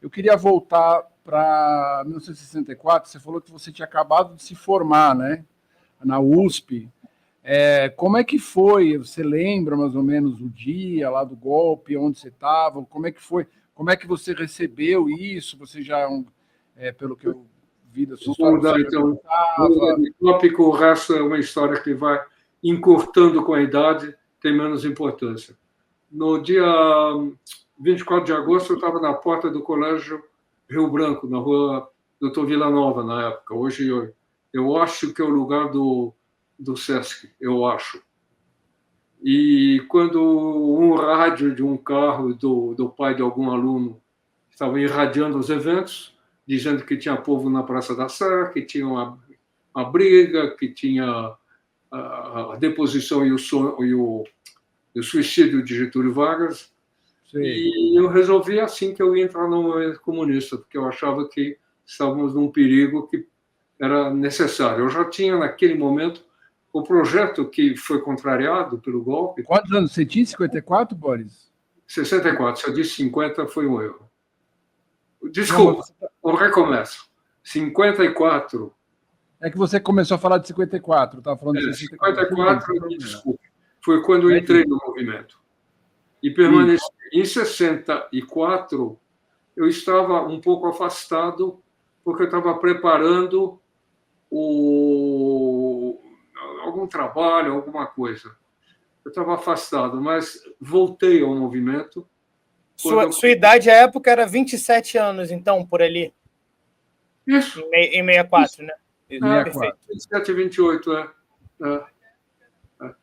eu queria voltar para 1964. Você falou que você tinha acabado de se formar, né? Na USP. Como é que foi? Você lembra mais ou menos o dia lá do golpe, onde você estava? Como é que foi? Como é que você recebeu isso? Você já, pelo que eu vi da sua história, Vamos mudar, então. O tópico, o resto é uma história que vai encurtando com a idade, tem menos importância. No dia 24 de agosto, eu estava na porta do Colégio Rio Branco, na rua Doutor Vila Nova, na época. Hoje eu acho que é o lugar do Sesc, eu acho. E quando um rádio de um carro do pai de algum aluno estava irradiando os eventos, dizendo que tinha povo na Praça da Sé, que tinha uma briga, que tinha a deposição e o suicídio de Getúlio Vargas. Sim. E eu resolvi assim que eu ia entrar no movimento comunista, porque eu achava que estávamos num perigo que era necessário. Eu já tinha, naquele momento, o projeto que foi contrariado pelo golpe. Quantos anos você tinha? 54, Boris? 64. Se eu disse 50, foi um erro. Desculpa, eu recomeço. 54. É que você começou a falar de 54. Estava falando de 54, me desculpe. Foi quando eu entrei no movimento. E permaneci. Em 64, eu estava um pouco afastado, porque eu estava preparando algum trabalho, alguma coisa. Eu estava afastado, mas voltei ao movimento. Sua idade à época era 27 anos, então, por ali? Isso. Em 64, né? Perfeito. 27 e 28,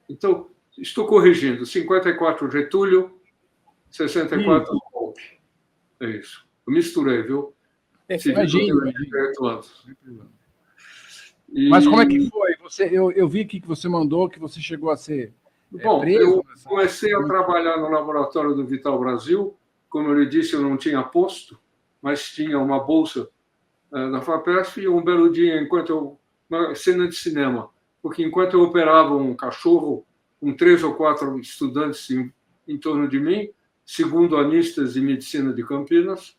Então, estou corrigindo. 54, Getúlio, 64, golpe. É isso. Eu misturei, viu? Imagina. Mas como é que foi? Eu vi aqui que você mandou, que você chegou a ser preso. Eu comecei a trabalhar no laboratório do Vital Brasil. Como eu lhe disse, eu não tinha posto, mas tinha uma bolsa da FAPESP. E um belo dia, uma cena de cinema, porque enquanto eu operava um cachorro com 3 ou 4 estudantes em torno de mim, segundo anistas de medicina de Campinas,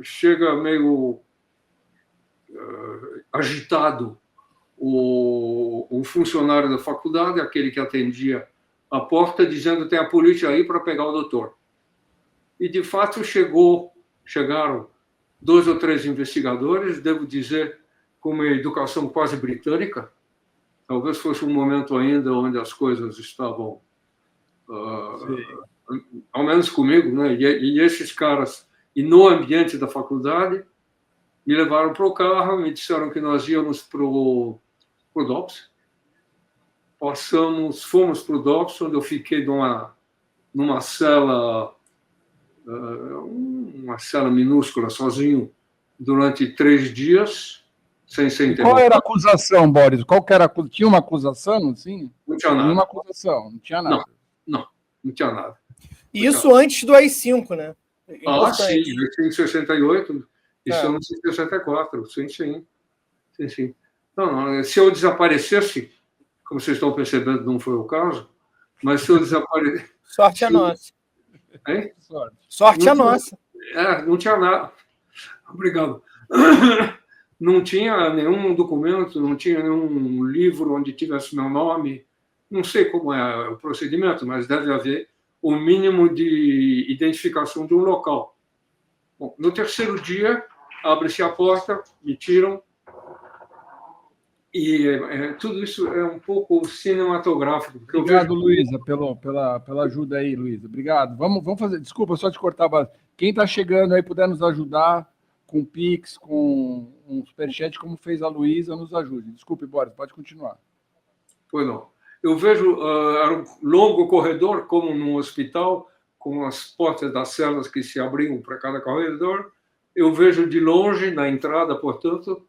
chega meio agitado um funcionário da faculdade, aquele que atendia a porta, dizendo: tem a polícia aí para pegar o doutor. E, de fato, chegaram 2 ou 3 investigadores, devo dizer, com uma educação quase britânica. Talvez fosse um momento ainda onde as coisas estavam, ao menos comigo, né? E esses caras, e no ambiente da faculdade, me levaram para o carro, me disseram que nós íamos para o DOPS. Fomos para o DOPS, onde eu fiquei numa cela, minúscula, sozinho, durante 3 dias, sem ser interrompido. Qual era a acusação, Boris? Tinha uma acusação, assim? Não tinha nada. Nenhuma acusação, não tinha nada. Não tinha nada. Isso antes do AI-5, né? Sim, em 68, estamos em 64, sim. Não, se eu desaparecesse, como vocês estão percebendo, não foi o caso, mas se eu desaparecesse... Sorte a nossa. Hein? Sorte a nossa. Não tinha nada. Obrigado. Não tinha nenhum documento, não tinha nenhum livro onde tivesse meu nome. Não sei como é o procedimento, mas deve haver o mínimo de identificação de um local. Bom, no 3º dia, abre-se a porta, me tiram. E tudo isso é um pouco cinematográfico. Obrigado, Luísa, pela ajuda aí, Luísa. Obrigado. Vamos fazer... Desculpa, só te cortar. Quem está chegando aí, puder nos ajudar com Pix, com um superchat, como fez a Luísa, nos ajude. Desculpe, Boris, pode continuar. Pois não. Eu vejo um longo corredor, como num hospital, com as portas das celas que se abriam para cada corredor. Eu vejo de longe, na entrada, portanto,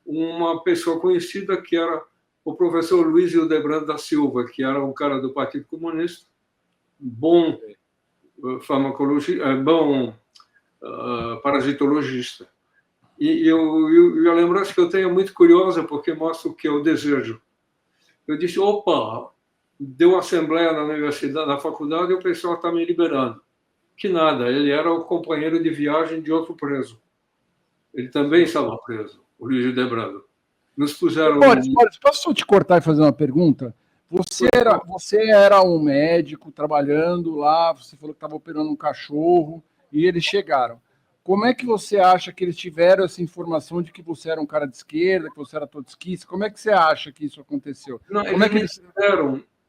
uma pessoa conhecida que era o professor Luiz Hildebrando da Silva, que era um cara do Partido Comunista, bom farmacologista, bom parasitologista. E a lembrança que eu tenho é muito curiosa, porque mostra o que eu desejo. Eu disse: opa, deu assembleia na universidade, na faculdade, e o pessoal está me liberando. Que nada, ele era o companheiro de viagem de outro preso. Ele também estava preso, o Luiz Hildebrando. Nos puseram... Boris, posso te cortar e fazer uma pergunta? Você era um médico trabalhando lá, você falou que estava operando um cachorro, e eles chegaram. Como é que você acha que eles tiveram essa informação de que você era um cara de esquerda, que você era trotskista? Como é que você acha que isso aconteceu? Não, Como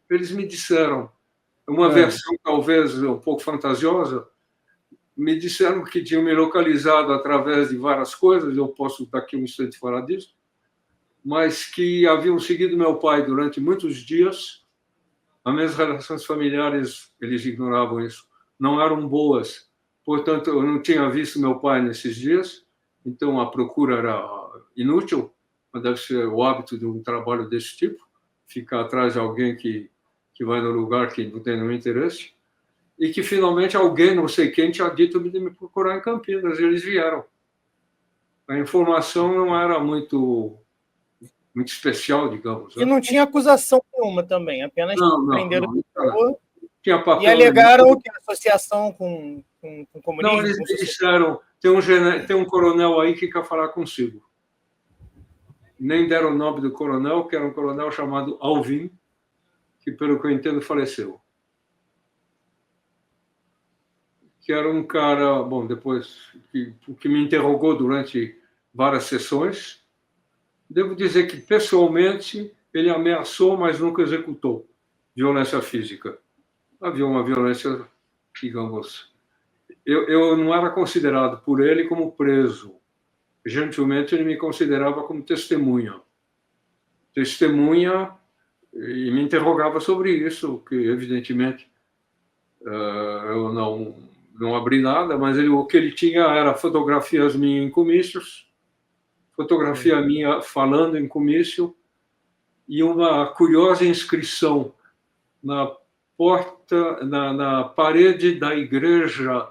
eles me disseram, uma versão talvez um pouco fantasiosa, me disseram que tinham me localizado através de várias coisas, eu posso daqui a um instante falar disso, mas que haviam seguido meu pai durante muitos dias. As minhas relações familiares, eles ignoravam isso, não eram boas. Portanto, eu não tinha visto meu pai nesses dias, então a procura era inútil, mas deve ser o hábito de um trabalho desse tipo, ficar atrás de alguém que vai no lugar que não tem nenhum interesse, e que finalmente alguém, não sei quem, tinha dito de me procurar em Campinas, e eles vieram. A informação não era muito especial, digamos. E não tinha acusação nenhuma também, apenas prenderam não. Tinha papel e alegaram que a associação com comunismo... Não, eles me disseram, tem um coronel aí que quer falar consigo. Nem deram o nome do coronel, que era um coronel chamado Alvim, que, pelo que eu entendo, faleceu. Que era um cara, bom, depois, que me interrogou durante várias sessões. Devo dizer que, pessoalmente, ele ameaçou, mas nunca executou violência física. Havia uma violência, digamos... Eu não era considerado por ele como preso. Gentilmente, ele me considerava como testemunha. E me interrogava sobre isso, que, evidentemente, eu não abri nada, mas o que ele tinha era fotografias minhas em comícios, fotografia minha falando em comício, e uma curiosa inscrição na parede da Igreja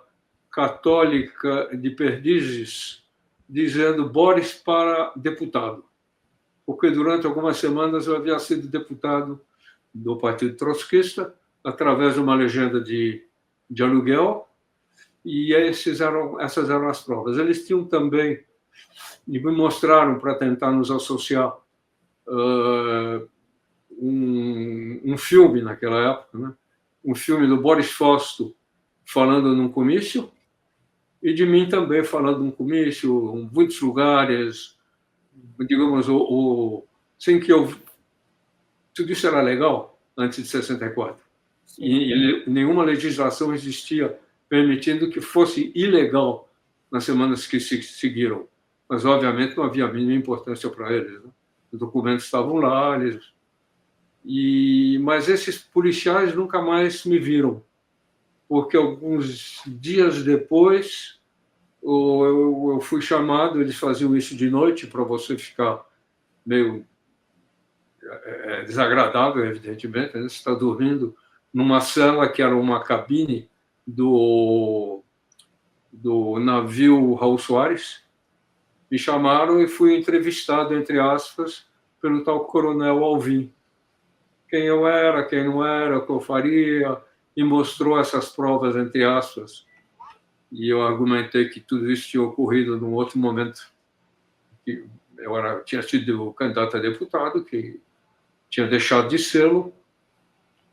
Católica de Perdizes, dizendo Boris para deputado. Porque durante algumas semanas eu havia sido deputado do Partido Trotskista, através de uma legenda de aluguel, e essas eram as provas. Eles tinham também, e me mostraram para tentar nos associar, um filme naquela época, né? Um filme do Boris Fausto falando num comício, e de mim também falando num comício, em muitos lugares, digamos, sem que eu... Tudo isso era legal antes de 64. E nenhuma legislação existia permitindo que fosse ilegal nas semanas que se seguiram. Mas, obviamente, não havia a mínima importância para eles, né? Os documentos estavam lá, mas esses policiais nunca mais me viram, porque alguns dias depois eu fui chamado, eles faziam isso de noite para você ficar meio desagradável, evidentemente, né? Você está dormindo numa cela que era uma cabine do navio Raul Soares. Me chamaram e fui entrevistado, entre aspas, pelo tal coronel Alvim. Quem eu era, quem não era, o que eu faria, e mostrou essas provas, entre aspas. E eu argumentei que tudo isso tinha ocorrido num outro momento, que eu tinha sido candidato a deputado, que tinha deixado de sê-lo,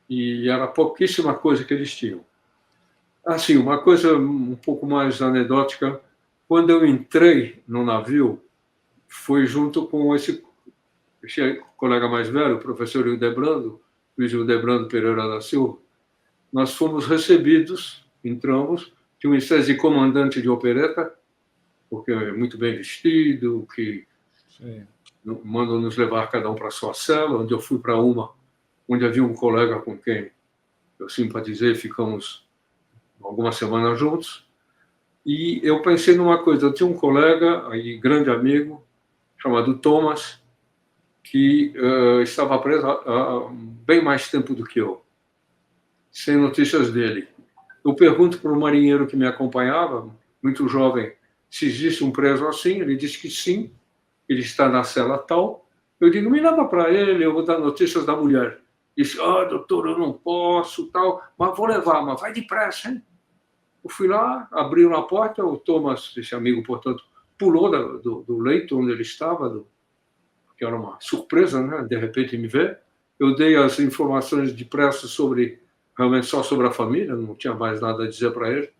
e era pouquíssima coisa que eles tinham. Assim, uma coisa um pouco mais anedótica, quando eu entrei no navio, foi junto com esse colega mais velho, o professor Hildebrando, Luiz Hildebrando Pereira da Silva. Nós fomos recebidos, entramos, tinha uma espécie de comandante de opereta, porque é muito bem vestido, que mandam nos levar cada um para a sua cela, onde eu fui para uma, onde havia um colega com quem eu simpatizei, ficamos algumas semanas juntos. E eu pensei numa coisa, eu tinha um colega, aí, grande amigo, chamado Thomas, que estava preso há bem mais tempo do que eu, sem notícias dele. Eu pergunto para o marinheiro que me acompanhava, muito jovem, se existe um preso assim. Ele disse que sim, ele está na cela tal. Eu digo, me leva para ele, eu vou dar notícias da mulher. Disse, doutor, eu não posso, tal, mas vou levar, mas vai depressa, hein? Eu fui lá, abriram a porta, o Thomas, esse amigo, portanto, pulou do leito onde ele estava, que era uma surpresa, né? De repente me ver. Eu dei as informações depressa realmente só sobre a família, não tinha mais nada a dizer para ele,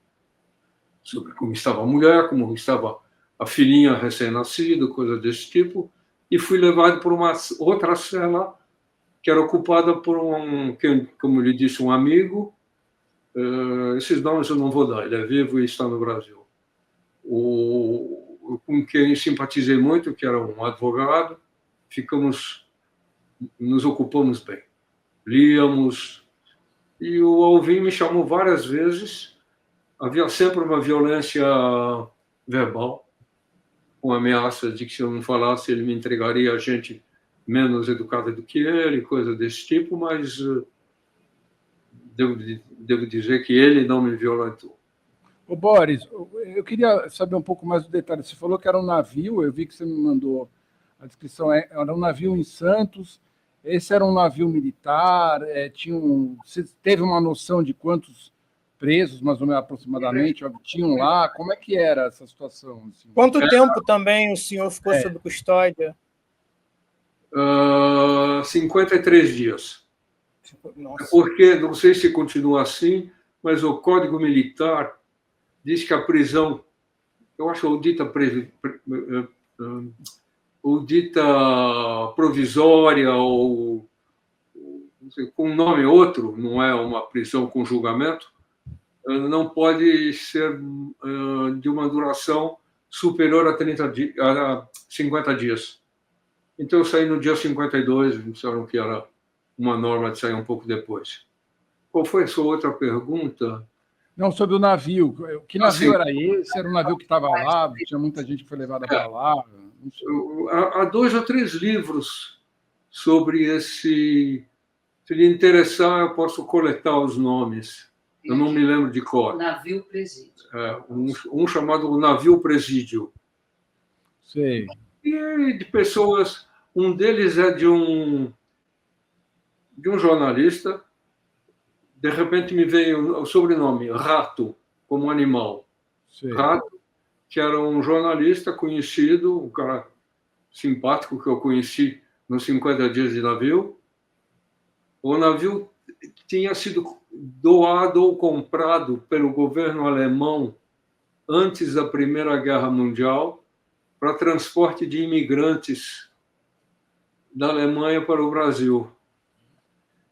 sobre como estava a mulher, como estava a filhinha recém-nascida, coisa desse tipo, e fui levado para uma outra cela que era ocupada por como lhe disse, um amigo. Esses nomes eu não vou dar, ele é vivo e está no Brasil. Com quem simpatizei muito, que era um advogado, nos ocupamos bem. Líamos, e o Alvim me chamou várias vezes. Havia sempre uma violência verbal, com ameaça de que se eu não falasse ele me entregaria a gente menos educada do que ele, coisa desse tipo, mas devo dizer que ele não me violentou. Ô, Boris, eu queria saber um pouco mais do detalhe. Você falou que era um navio, eu vi que você me mandou a descrição, era um navio em Santos. Esse era um navio militar, você teve uma noção de quantos presos, mais ou menos, aproximadamente, tinham lá? Como é que era essa situação? Assim? Quanto tempo também o senhor ficou sob custódia? 53 dias. Nossa. Porque, não sei se continua assim, mas o Código Militar diz que a prisão, eu acho ou dita provisória, ou não sei, com um nome outro, não é uma prisão com julgamento, não pode ser de uma duração superior a 50 dias. Então, eu saí no dia 52, disseram que era uma norma de sair um pouco depois. Qual foi a sua outra pergunta? Não, sobre o navio. Que navio era esse? Era um navio que estava lá? Tinha muita gente que foi levada para lá? Há 2 ou 3 livros sobre esse. Se lhe interessar, eu posso coletar os nomes. Eu não me lembro de cor. Navio Presídio. Um chamado Navio Presídio. Sei. E de pessoas. Um deles é de um jornalista. De repente me veio o sobrenome, Rato, como animal. Sei. Rato, que era um jornalista conhecido, um cara simpático que eu conheci nos 50 dias de navio. O navio tinha sido doado ou comprado pelo governo alemão antes da Primeira Guerra Mundial para transporte de imigrantes da Alemanha para o Brasil.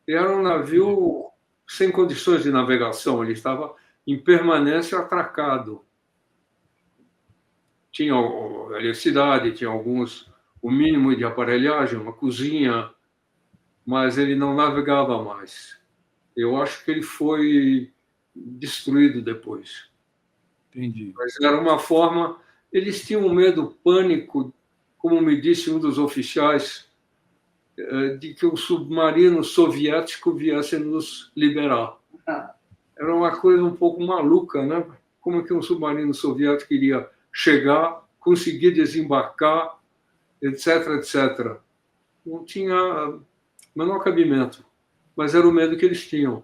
E era um navio sem condições de navegação, ele estava em permanência atracado. Tinha eletricidade, tinha o mínimo de aparelhagem, uma cozinha, mas ele não navegava mais. Eu acho que ele foi destruído depois. Entendi. Mas era uma forma... Eles tinham medo, pânico, como me disse um dos oficiais, de que o submarino soviético viesse nos liberar. Era uma coisa um pouco maluca, né? Como que um submarino soviético iria chegar, conseguir desembarcar, etc., etc. Não tinha menor cabimento, mas era o medo que eles tinham.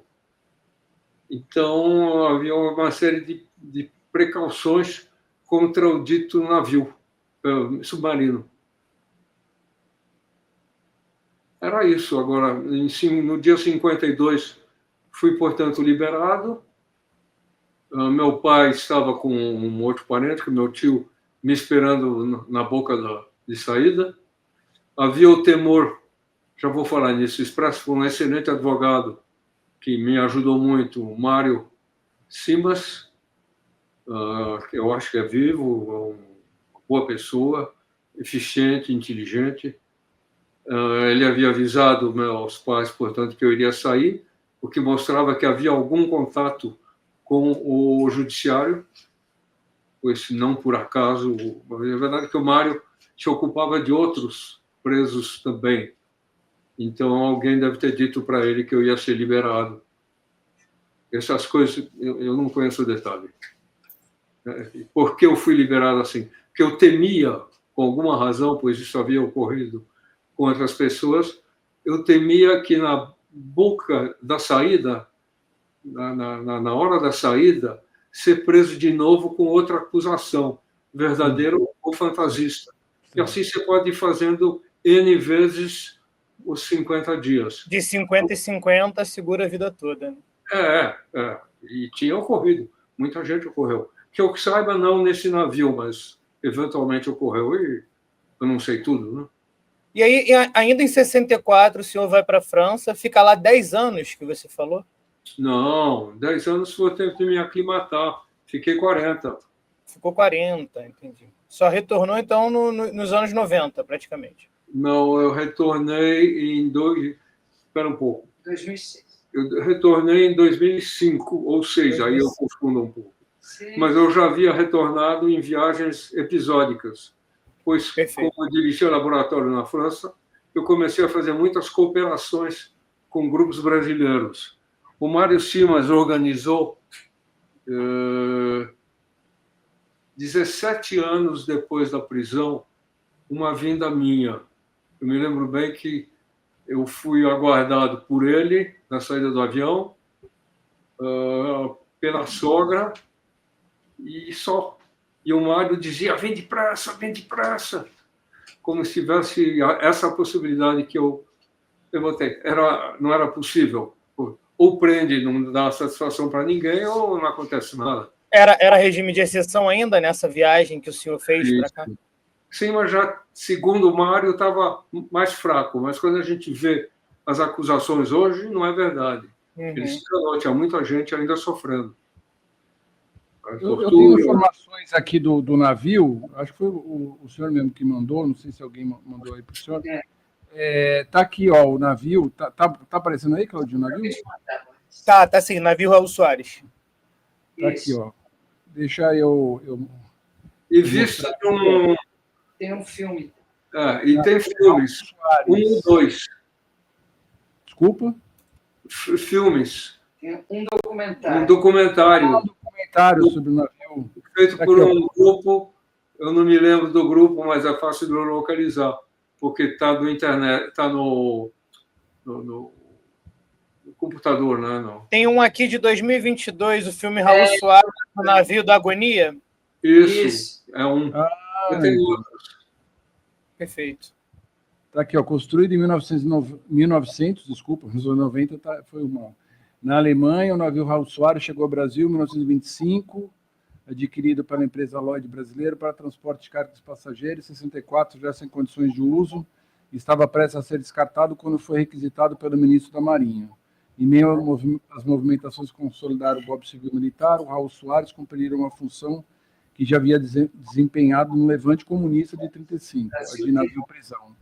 Então, havia uma série de precauções contra o dito navio, submarino. Era isso. Agora, no dia 52, fui, portanto, liberado. Meu pai estava com um outro parente, que meu tio, me esperando na boca de saída. Havia o temor, já vou falar nisso, expresso por um excelente advogado que me ajudou muito, o Mário Simas, que eu acho que é vivo, uma boa pessoa, eficiente, inteligente. Ele havia avisado meus pais, portanto, que eu iria sair, o que mostrava que havia algum contato com o judiciário, pois não por acaso. É verdade que o Mário se ocupava de outros presos também. Então, alguém deve ter dito para ele que eu ia ser liberado. Essas coisas eu não conheço o detalhe. Por que eu fui liberado assim? Porque eu temia, com alguma razão, pois isso havia ocorrido com outras pessoas, eu temia que na boca da saída, na hora da saída, ser preso de novo com outra acusação, verdadeiro ou fantasista. E assim você pode ir fazendo N vezes os 50 dias. De 50 e 50, segura a vida toda. Né? E tinha ocorrido. Muita gente ocorreu. Que eu saiba, não nesse navio, mas eventualmente ocorreu. E eu não sei tudo, né? E aí, ainda em 64, o senhor vai para a França, fica lá 10 anos, que você falou? Não, 10 anos foi o tempo de me aclimatar. Fiquei 40. Ficou 40, entendi. Só retornou, então, nos anos 90, praticamente. Não, eu retornei em... Espera um pouco. 2006. Eu retornei em 2005, ou seja, aí eu confundo um pouco. Sim. Mas eu já havia retornado em viagens episódicas, pois, Perfeito. como eu dirigi o laboratório na França, eu comecei a fazer muitas cooperações com grupos brasileiros. O Mário Simas organizou, 17 anos depois da prisão, uma vinda minha. Eu me lembro bem que eu fui aguardado por ele na saída do avião, pela sogra, e só. E o Mário dizia: vem depressa, como se tivesse essa possibilidade que eu botei. Não era possível. Ou prende, não dá satisfação para ninguém, ou não acontece nada. Era regime de exceção ainda nessa viagem que o senhor fez para cá? Sim, mas já, segundo o Mário, estava mais fraco. Mas quando a gente vê as acusações hoje, não é verdade. Ele se enganou, tinha muita gente ainda sofrendo. Eu tenho informações aqui do navio, acho que foi o senhor mesmo que mandou, não sei se alguém mandou aí para o senhor. Tá aqui, ó, o navio. Tá aparecendo aí, Claudinho, o navio? Tá sim, navio Raul Soares. Tá aqui, ó. Deixa eu e visto um... Tem um filme. E tem filmes. 1 e 2. Desculpa? Filmes. Tem um documentário. Um documentário. Um documentário sobre o navio. Feito por um grupo, eu não me lembro do grupo, mas é fácil de localizar, porque está no internet, está no computador, né? Não. Tem um aqui de 2022, o filme Raul Soares, O Navio da Agonia. Isso. É um. Eu tenho outros. Perfeito. Está aqui, ó, construído em 1900, desculpa, nos anos 90, foi uma. Na Alemanha, o navio Raul Soares chegou ao Brasil em 1925, adquirido pela empresa Lloyd brasileira para transporte de cargas de passageiros, em 64 já sem condições de uso, estava prestes a ser descartado quando foi requisitado pelo ministro da Marinha. Em meio às movimentações que consolidaram o golpe civil militar, o Raul Soares cumpriu uma função que já havia desempenhado no levante comunista de 35, a de navio prisão.